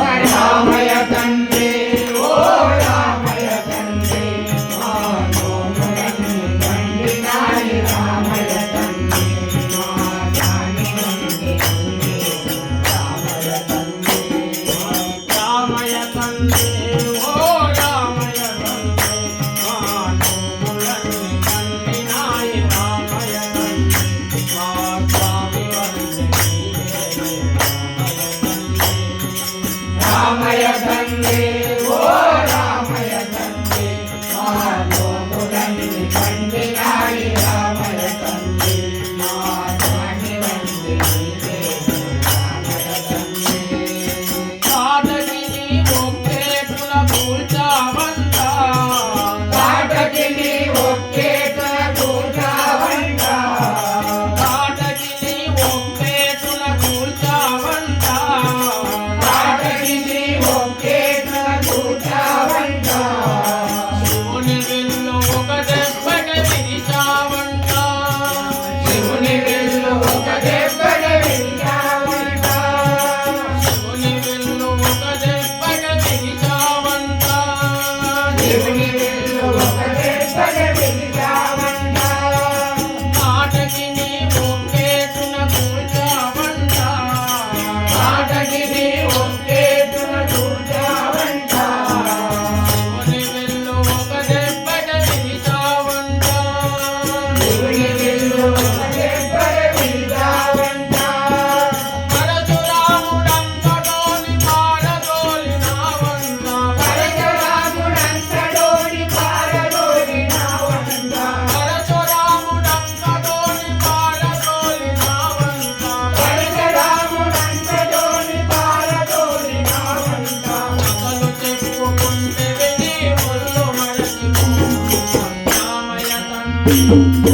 రామయ్య తండ్రి ఓ రామయ్య తండ్రి మా నోములన్నీ పండినాయి రామయ్య తండ్రి మా దాని వంటి రామయ్య తండ్రి రామయ్య తండ్రి ఓ రామయ్య తండ్రి మా నోములన్నీ పండినాయి రామయ్య తండ్రి మా స్వామి వంటి రామయ్య తండ్రి ఓ రామయ్య తండ్రి మా నోములన్నీ పండినాయి రామయ్య తండ్రి మా స్వామి వంటి రామయ్య తండ్రి కాటకిని ఒక్కేటున కూర్చావంట కాటకిని ఒక్కేటున కూర్చావంట కాటకిని ఒక్కేటున కూర్చావంట కాటకిని ఒక్కేటున కూర్చావంట శివుని విల్లు ఒక దెబ్బకి విరిచావంట శివుని విల్లు ఒక దెబ్బకి విరిచావంట శివుని విల్లు ఒక దెబ్బకి విరిచావంట శివుని విల్లు ఒక దెబ్బకి విరిచావంట కాటకిని ఒక్కేటున కూర్చావంట కాటకిని ఒక్కేటున కూర్చావంట శివుని విల్లు ఒక దెబ్బకి విరిచావంట శివుని విల్లు ఒక దెబ్బకి విరిచావంట పరశురాముడంతటోని పారదోలినావంట పరశురాముడంతటోని పారదోలినావంట పరశురాముడంతటోని పారదోలినావంట పరశురాముడంతటోని పారదోలినావంట కథలు చెప్పుకుంటే విని ఒళ్ళు మరచిపోవు రామయ్య తండ్రి ఓ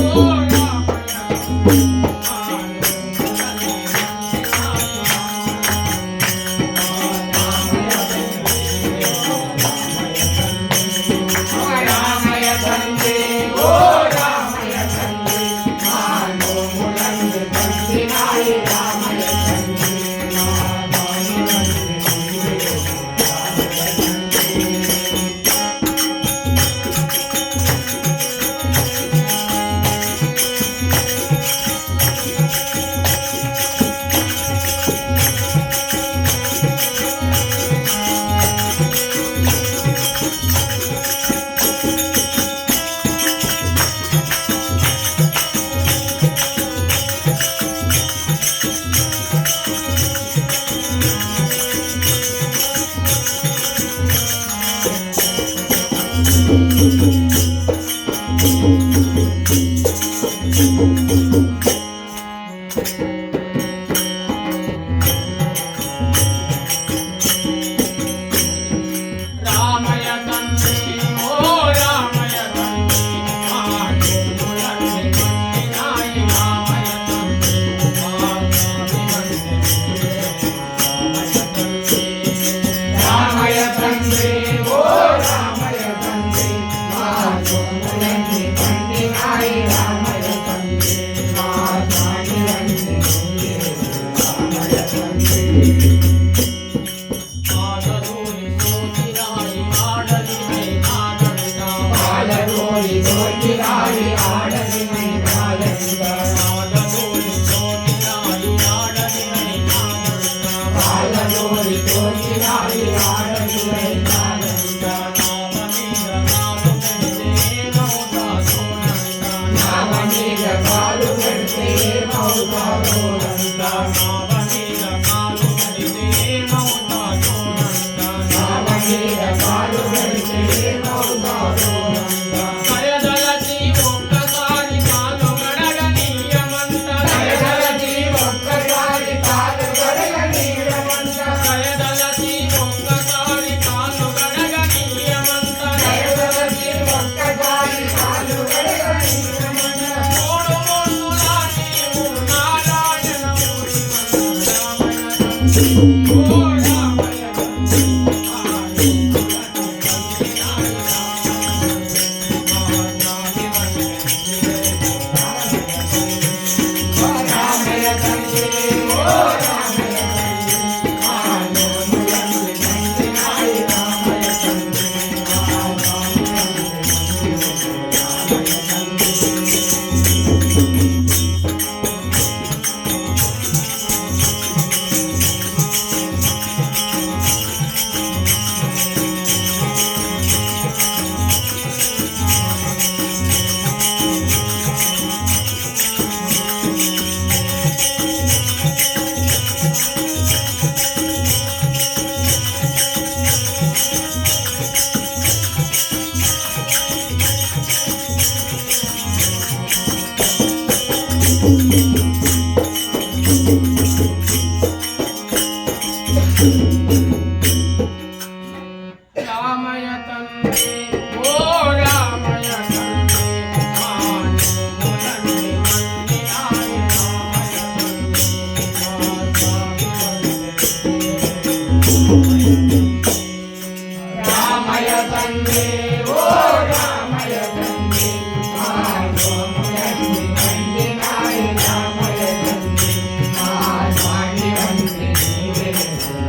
రామయ్య తండ్రి ఓ రామయ్య తండ్రి మా నోములన్నీ పండినాయి రామయ్య తండ్రి మా దాని వంటి రామయ్య తండ్రి రామయ్య తండ్రి ఓ రామయ్య తండ్రి మా నోములన్నీ పండినాయి రామయ్య తండ్రి మా స్వామి వంటి రామయ్య తండ్రి ఓ రామయ్య తండ్రి మా నోములన్నీ పండినాయి రామయ్య తండ్రి మా స్వామి వంటి రామయ్య తండ్రి ఆడలోని సోకిరాయి ఆడలిమై నాదంట ఆడలోని సోకిరాయి ఆడలిమై నాదంట ఆడలోని సోకిరాయి ఆడలిమై నాదంట ఆడలోని సోకిరాయి ఆడలిమై నాదంట నావ మీద కాలు పెడితే ఏమవుతా చూడంట నావ మీద కాలు పెడితే ఏమవుతా చూడంట నావ మీద కాలు పెడితే ఏమవుతా చూడంట కయదలచి ఒక్కసారి కాలు గడగనీయమంట కయదలచి ఒక్కసారి కాలు గడగనీయమంట కయదలచి ఒక్కసారి కాలు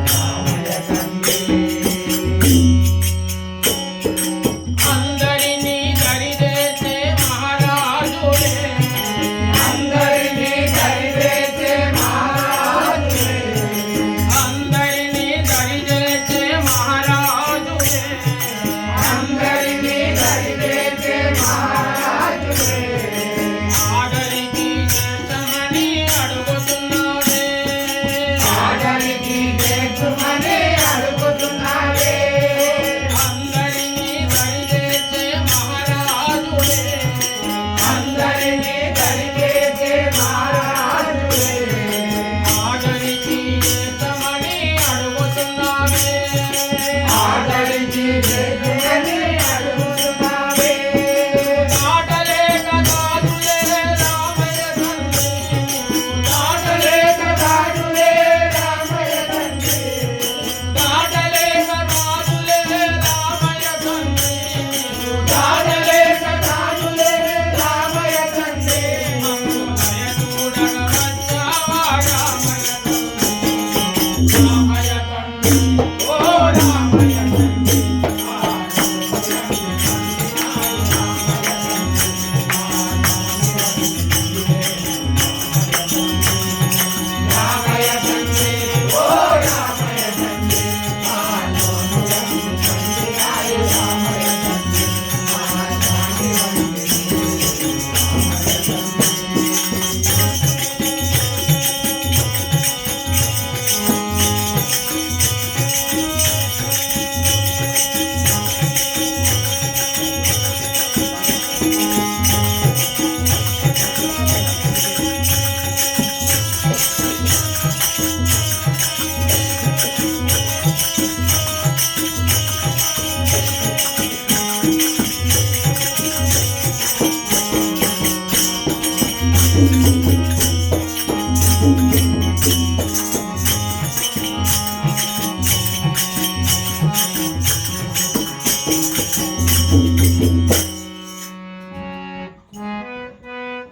రామ